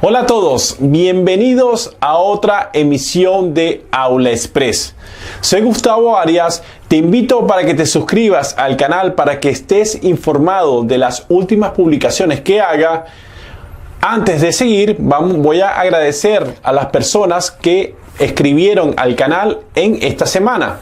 Hola a todos, bienvenidos a otra emisión de Aula Express. Soy Gustavo Arias, te invito para que te suscribas al canal para que estés informado de las últimas publicaciones que haga. Antes de seguir, voy a agradecer a las personas que escribieron al canal en esta semana.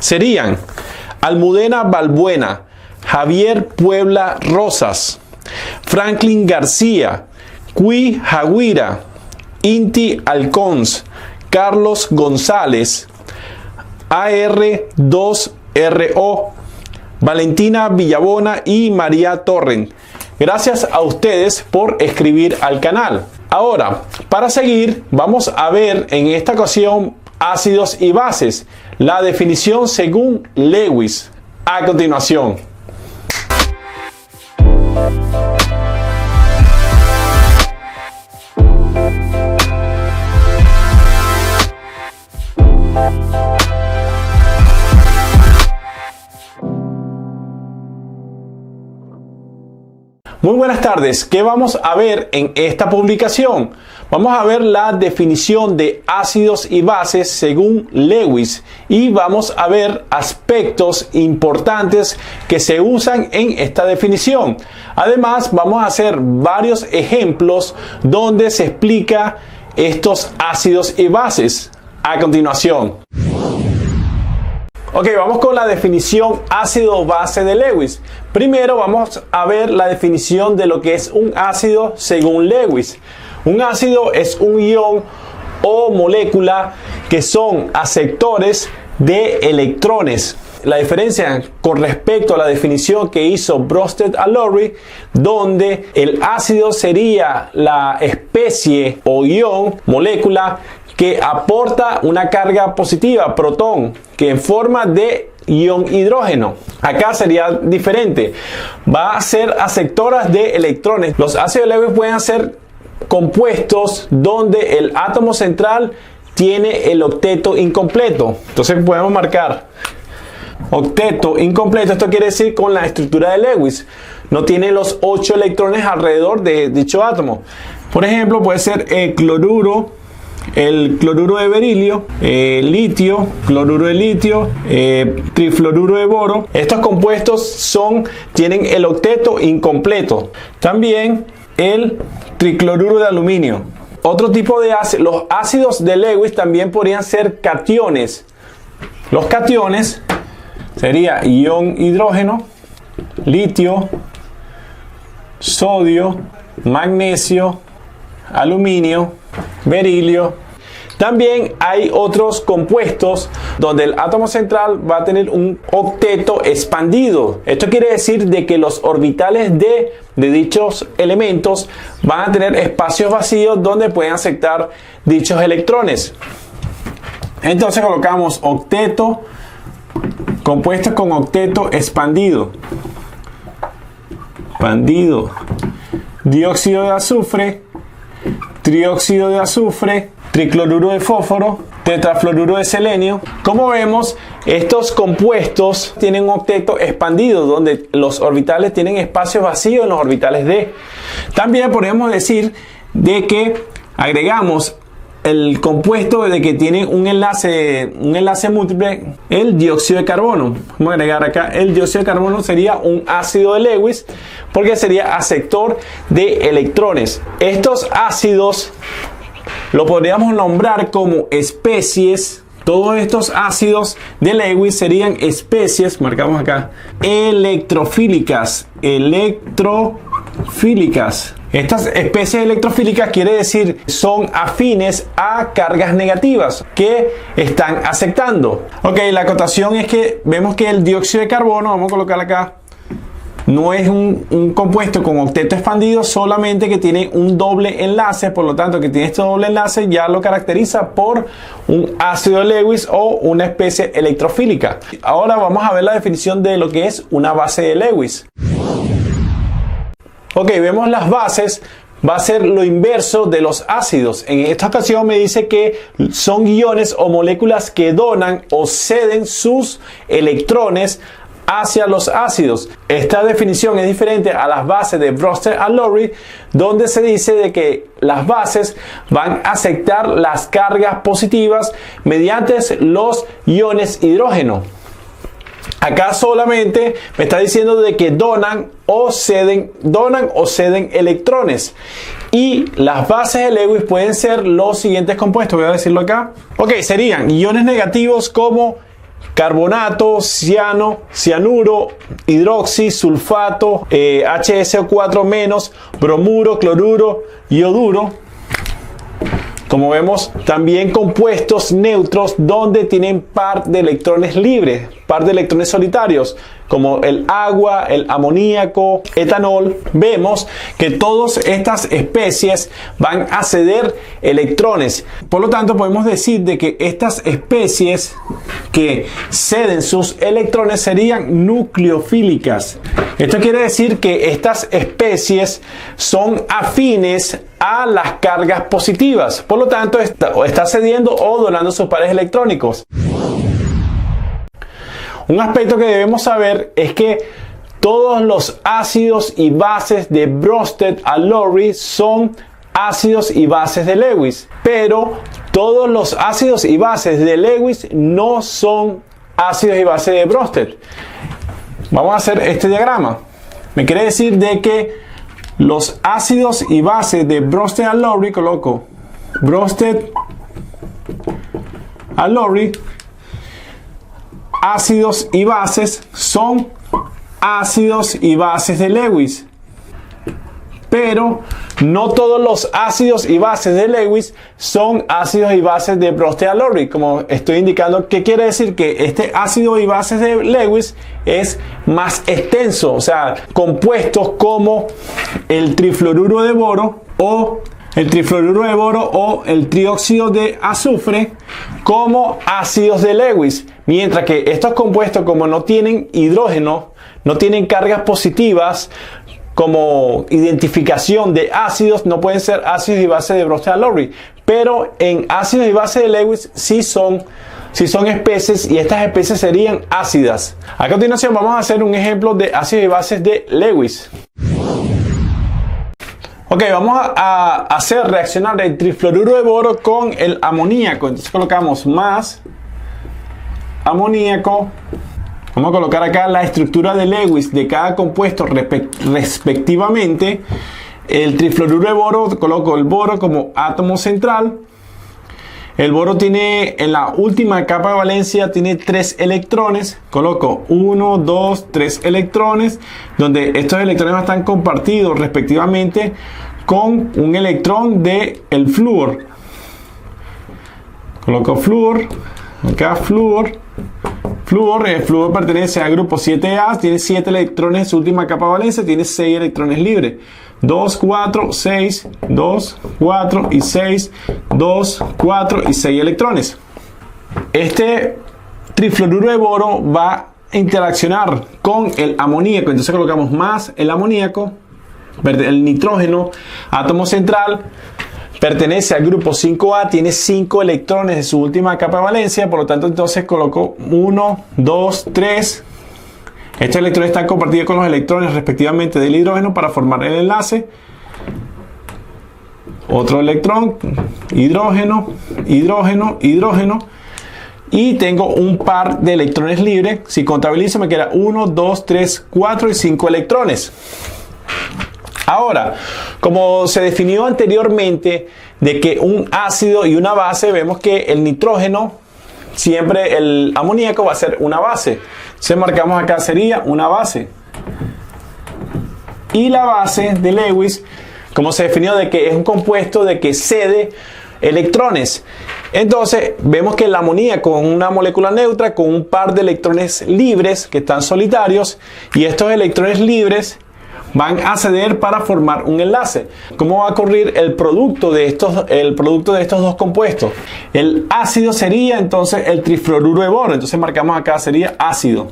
Serían Almudena Balbuena, Javier Puebla Rosas, Franklin García, Cui Jaguira, Inti Alcons, Carlos González, AR2RO, Valentina Villabona y María Torren. Gracias a ustedes por escribir al canal. Ahora, para seguir, vamos a ver en esta ocasión ácidos y bases, la definición según Lewis. A continuación. Muy buenas tardes. ¿Qué vamos a ver en esta publicación? Vamos a ver la definición de ácidos y bases según Lewis y vamos a ver aspectos importantes que se usan en esta definición. Además, vamos a hacer varios ejemplos donde se explica estos ácidos y bases. A continuación. Ok, vamos con la definición ácido-base de Lewis. Primero vamos a ver la definición de lo que es un ácido según Lewis. Un ácido es un ion o molécula que son aceptores de electrones. La diferencia con respecto a la definición que hizo Bronsted y Lowry, donde el ácido sería la especie o ion, molécula, que aporta una carga positiva, protón, que en forma de ion hidrógeno. Acá sería diferente. Va a ser aceptoras de electrones. Los ácidos Lewis pueden ser compuestos donde el átomo central tiene el octeto incompleto. Entonces podemos marcar octeto incompleto. Esto quiere decir con la estructura de Lewis. No tiene los 8 electrones alrededor de dicho átomo. Por ejemplo, puede ser el cloruro de berilio, litio, cloruro de litio, trifluoruro de boro. Estos compuestos tienen el octeto incompleto. También el tricloruro de aluminio. Otro tipo de ácidos, los ácidos de Lewis también podrían ser cationes. Los cationes sería ion hidrógeno, litio, sodio, magnesio, aluminio, berilio. También hay otros compuestos donde el átomo central va a tener un octeto expandido. Esto quiere decir de que los orbitales de dichos elementos van a tener espacios vacíos donde pueden aceptar dichos electrones. Entonces colocamos octeto, compuestos con octeto expandido. Dióxido de azufre, trióxido de azufre, tricloruro de fósforo, tetrafluoruro de selenio. Como vemos, estos compuestos tienen un octeto expandido donde los orbitales tienen espacios vacíos en los orbitales D. También podemos decir de que agregamos el compuesto de que tiene un enlace múltiple, el dióxido de carbono. Vamos a agregar acá el dióxido de carbono, sería un ácido de Lewis porque sería aceptor de electrones. Estos ácidos lo podríamos nombrar como especies. Todos estos ácidos de Lewis serían especies, marcamos acá, electrofílicas. Estas especies electrofílicas quiere decir son afines a cargas negativas que están aceptando. Ok, la acotación es que vemos que el dióxido de carbono, vamos a colocar acá, no es un compuesto con octeto expandido, solamente que tiene un doble enlace. Por lo tanto, que tiene este doble enlace ya lo caracteriza por un ácido de Lewis o una especie electrofílica. Ahora vamos a ver la definición de lo que es una base de Lewis. Ok, vemos las bases. Va a ser lo inverso de los ácidos. En esta ocasión me dice que son iones o moléculas que donan o ceden sus electrones hacia los ácidos. Esta definición es diferente a las bases de Brewster and Lowry, donde se dice de que las bases van a aceptar las cargas positivas mediante los iones hidrógeno. Acá solamente me está diciendo de que donan o ceden electrones. Y las bases de Lewis pueden ser los siguientes compuestos. Voy a decirlo acá. Ok, serían iones negativos como carbonato, ciano, cianuro, hidroxi, sulfato, HSO4-, bromuro, cloruro, ioduro. Como vemos, también compuestos neutros donde tienen par de electrones libres, par de electrones solitarios, como el agua, el amoníaco, etanol. Vemos que todas estas especies van a ceder electrones. Por lo tanto, podemos decir de que estas especies que ceden sus electrones serían nucleofílicas. Esto quiere decir que estas especies son afines a las cargas positivas. Por lo tanto, está cediendo o donando sus pares electrónicos. Un aspecto que debemos saber es que todos los ácidos y bases de Brewster and Lowry son ácidos y bases de Lewis, pero todos los ácidos y bases de Lewis no son ácidos y bases de Brewster. Vamos a hacer este diagrama. Me quiere decir de que los ácidos y bases de Brewster and Lowry, coloco Brewster and Lowry, ácidos y bases son ácidos y bases de Lewis, pero no todos los ácidos y bases de Lewis son ácidos y bases de Brewster and Lowry. Como estoy indicando, ¿qué quiere decir? Que este ácido y bases de Lewis es más extenso, o sea, compuestos como el trifluoruro de boro o el trióxido de azufre como ácidos de Lewis, mientras que estos compuestos, como no tienen hidrógeno, no tienen cargas positivas como identificación de ácidos, no pueden ser ácidos y bases de Brewster and Lowry, pero en ácidos y bases de Lewis sí son especies, y estas especies serían ácidas. A continuación vamos a hacer un ejemplo de ácidos y bases de Lewis. Ok, vamos a hacer reaccionar el trifluoruro de boro con el amoníaco. Entonces colocamos más amoníaco. Vamos a colocar acá la estructura de Lewis de cada compuesto respectivamente. El trifluoruro de boro, coloco el boro como átomo central. El boro tiene, en la última capa de valencia, tiene 3 electrones. Coloco 1, 2, 3 electrones, donde estos electrones van a estar compartidos respectivamente con un electrón del flúor. Coloco flúor, acá flúor. El flúor pertenece al grupo 7A, tiene 7 electrones en su última capa de valencia, tiene 6 electrones libres. 2, 4, 6, 2, 4 y 6, 2, 4 y 6 electrones. Este trifluoruro de boro va a interaccionar con el amoníaco, entonces colocamos más el amoníaco, el nitrógeno, átomo central, pertenece al grupo 5A, tiene 5 electrones en su última capa de valencia, por lo tanto entonces coloco 1, 2, 3. Estos electrones están compartidos con los electrones respectivamente del hidrógeno para formar el enlace. Otro electrón, hidrógeno, hidrógeno, hidrógeno. Y tengo un par de electrones libres. Si contabilizo me queda 1, 2, 3, 4 y 5 electrones. Ahora, como se definió anteriormente de que un ácido y una base, vemos que el nitrógeno, siempre el amoníaco va a ser una base. Se marcamos acá, sería una base. Y la base de Lewis, como se definió de que es un compuesto de que cede electrones. Entonces vemos que el amoníaco es una molécula neutra con un par de electrones libres que están solitarios, y estos electrones libres van a ceder para formar un enlace. ¿Cómo va a ocurrir el producto de estos dos compuestos? El ácido sería entonces el trifluoruro de boro. Entonces marcamos acá, sería ácido.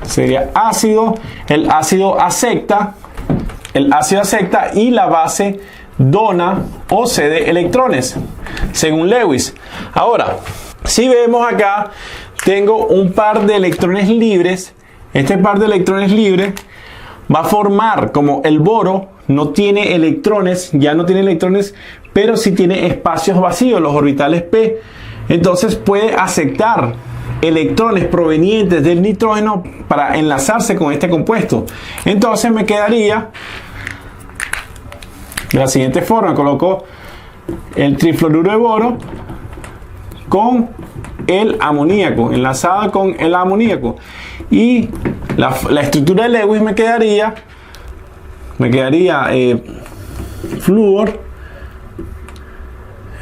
Sería ácido, el ácido acepta, y la base dona o cede electrones, según Lewis. Ahora, si vemos acá, tengo un par de electrones libres. Este par de electrones libres va a formar, como el boro no tiene electrones, ya no tiene electrones, pero sí tiene espacios vacíos, los orbitales p. Entonces puede aceptar electrones provenientes del nitrógeno para enlazarse con este compuesto. Entonces me quedaría de la siguiente forma: coloco el trifluoruro de boro con el amoníaco, enlazado con el amoníaco, y la estructura de Lewis me quedaría flúor,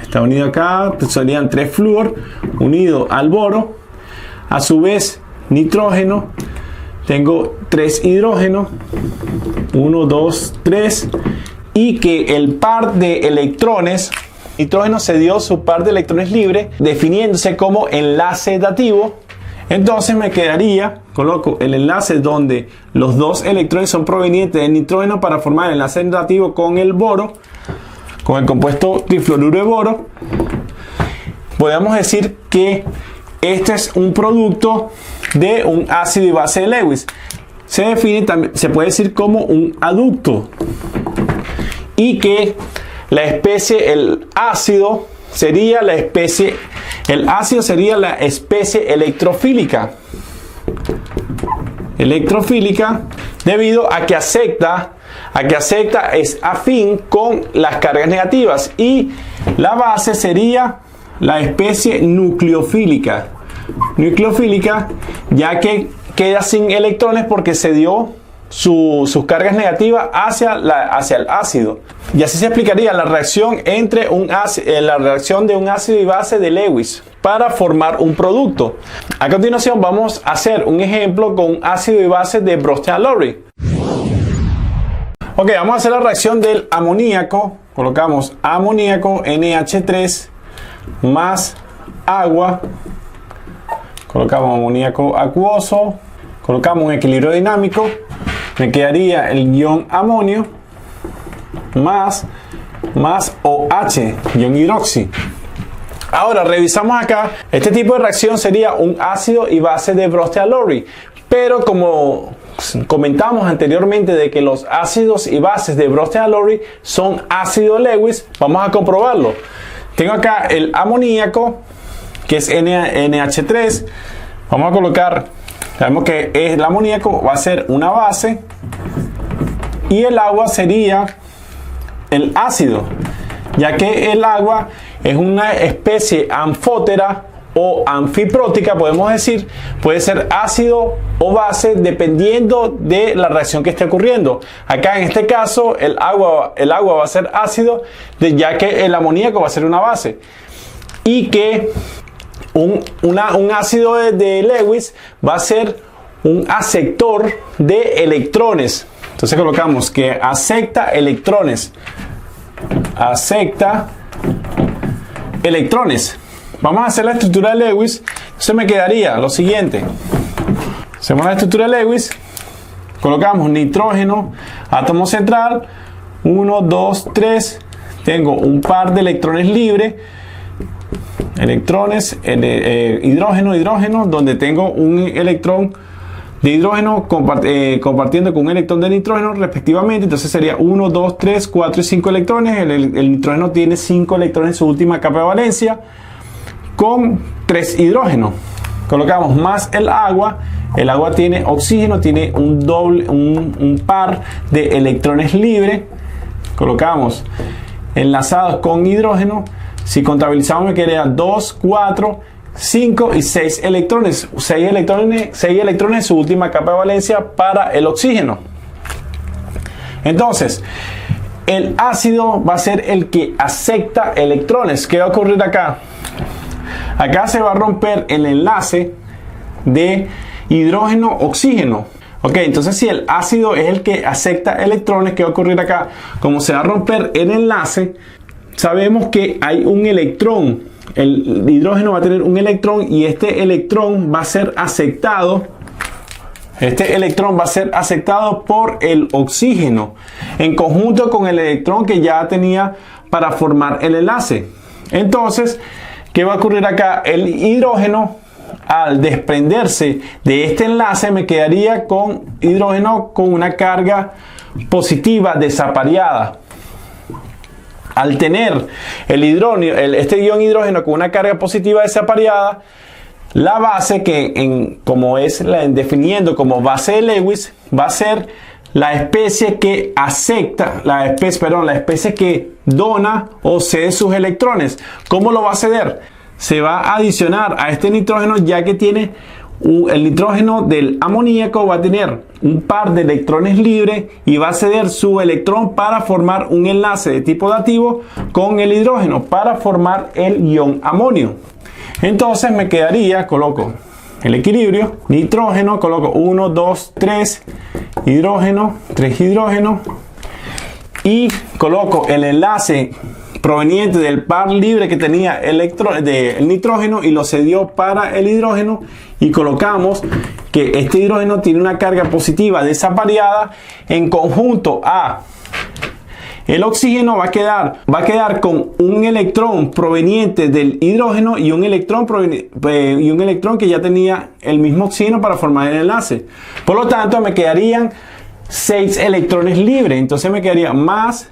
está unido acá, serían 3 flúor unido al boro, a su vez nitrógeno, tengo 3 hidrógenos, 1, 2, 3, y que el par de electrones, nitrógeno cedió su par de electrones libres, definiéndose como enlace dativo. Entonces me quedaría, coloco el enlace donde los 2 electrones son provenientes del nitrógeno para formar el enlace dativo con el boro, con el compuesto trifluoruro de boro. Podemos decir que este es un producto de un ácido y base de Lewis. Se define también, se puede decir como un aducto, y que la especie, el ácido sería la especie electrofílica. Electrofílica debido a que acepta es afín con las cargas negativas, y la base sería la especie nucleofílica. Nucleofílica, ya que queda sin electrones porque se dio sus cargas negativas hacia el ácido. Y así se explicaría la reacción entre la reacción de un ácido y base de Lewis para formar un producto. A continuación vamos a hacer un ejemplo con un ácido y base de Bronsted-Lowry. Ok, vamos a hacer la reacción del amoníaco. Colocamos amoníaco NH3 más agua. Colocamos amoníaco acuoso. Colocamos un equilibrio dinámico. Me quedaría el ion amonio más OH, ion hidroxi. Ahora revisamos acá. Este tipo de reacción sería un ácido y base de Bronsted-Lowry, pero como comentamos anteriormente de que los ácidos y bases de Bronsted-Lowry son ácido Lewis, vamos a comprobarlo. Tengo acá el amoníaco, que es NH3. Vamos a colocar, sabemos que el amoníaco va a ser una base y el agua sería el ácido, ya que el agua es una especie anfótera o anfiprótica, podemos decir. Puede ser ácido o base dependiendo de la reacción que esté ocurriendo. Acá en este caso el agua va a ser ácido, ya que el amoníaco va a ser una base, y que un ácido de Lewis va a ser un aceptor de electrones. Entonces colocamos que acepta electrones. Acepta electrones. Vamos a hacer la estructura de Lewis. Entonces me quedaría lo siguiente. Hacemos la estructura de Lewis. Colocamos nitrógeno, átomo central. 1, 2, 3. Tengo un par de electrones libres. Electrones, hidrógeno, donde tengo un electrón de hidrógeno compartiendo con un electrón de nitrógeno respectivamente. Entonces sería 1, 2, 3, 4 y 5 electrones. El nitrógeno tiene 5 electrones en su última capa de valencia, con 3 hidrógenos. Colocamos más el agua. El agua tiene oxígeno, tiene un par de electrones libres. Colocamos enlazados con hidrógeno. Si contabilizamos me quedaría 2, 4, 5 y 6 electrones. 6 electrones en su última capa de valencia para el oxígeno. Entonces, el ácido va a ser el que acepta electrones. ¿Qué va a ocurrir acá? Acá se va a romper el enlace de hidrógeno-oxígeno. Ok, entonces si el ácido es el que acepta electrones, ¿qué va a ocurrir acá? Como se va a romper el enlace, sabemos que hay un electrón. El hidrógeno va a tener un electrón y este electrón va a ser aceptado. Este electrón va a ser aceptado por el oxígeno en conjunto con el electrón que ya tenía para formar el enlace. Entonces, ¿qué va a ocurrir acá? El hidrógeno al desprenderse de este enlace me quedaría con hidrógeno con una carga positiva desapareada. Al tener este ion hidrógeno con una carga positiva desapareada, la base como es definiendo como base de Lewis, va a ser la especie que acepta, la especie que dona o cede sus electrones. ¿Cómo lo va a ceder? Se va a adicionar a este nitrógeno, ya que tiene el nitrógeno del amoníaco, va a tener un par de electrones libres y va a ceder su electrón para formar un enlace de tipo dativo con el hidrógeno para formar el ion amonio. Entonces me quedaría, coloco el equilibrio, nitrógeno, coloco 1, 2, 3, hidrógeno, 3 hidrógeno, y coloco el enlace proveniente del par libre que tenía el nitrógeno y lo cedió para el hidrógeno, y colocamos que este hidrógeno tiene una carga positiva desapareada. En conjunto a el oxígeno va a quedar con un electrón proveniente del hidrógeno y un electrón que ya tenía el mismo oxígeno para formar el enlace. Por lo tanto, me quedarían 6 electrones libres. Entonces me quedaría más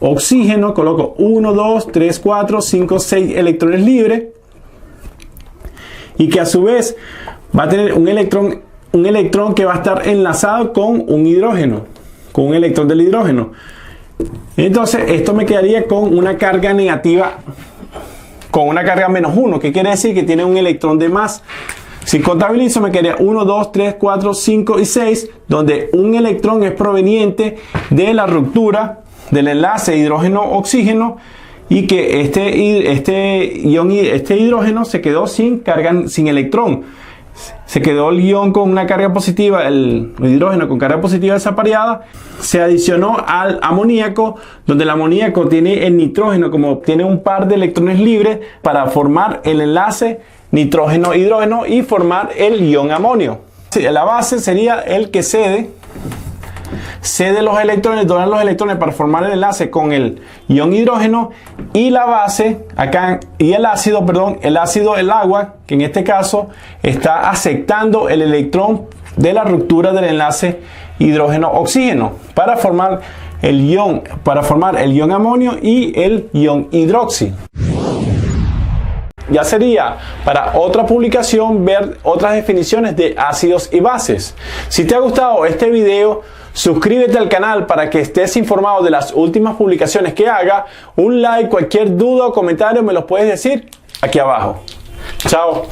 oxígeno, coloco 1, 2, 3, 4, 5, 6 electrones libres, y que a su vez va a tener un electrón que va a estar enlazado con un hidrógeno, con un electrón del hidrógeno. Entonces esto me quedaría con una carga negativa, con una carga -1, que quiere decir que tiene un electrón de más. Si contabilizo, me quedaría 1, 2, 3, 4, 5 y 6, donde un electrón es proveniente de la ruptura del enlace hidrógeno-oxígeno, y que este hidrógeno se quedó sin electrón. Se quedó el ion con una carga positiva, el hidrógeno con carga positiva desapareada. Se adicionó al amoníaco, donde el amoníaco tiene el nitrógeno, como tiene un par de electrones libres, para formar el enlace nitrógeno-hidrógeno y formar el ion amonio. La base sería el que cede los electrones, dona los electrones para formar el enlace con el ion hidrógeno, y la base acá, y el ácido, el agua, que en este caso está aceptando el electrón de la ruptura del enlace hidrógeno-oxígeno para formar el ion amonio y el ion hidroxi. Ya sería para otra publicación ver otras definiciones de ácidos y bases. Si te ha gustado este video, suscríbete al canal para que estés informado de las últimas publicaciones que haga. Un like, cualquier duda o comentario me los puedes decir aquí abajo. Chao.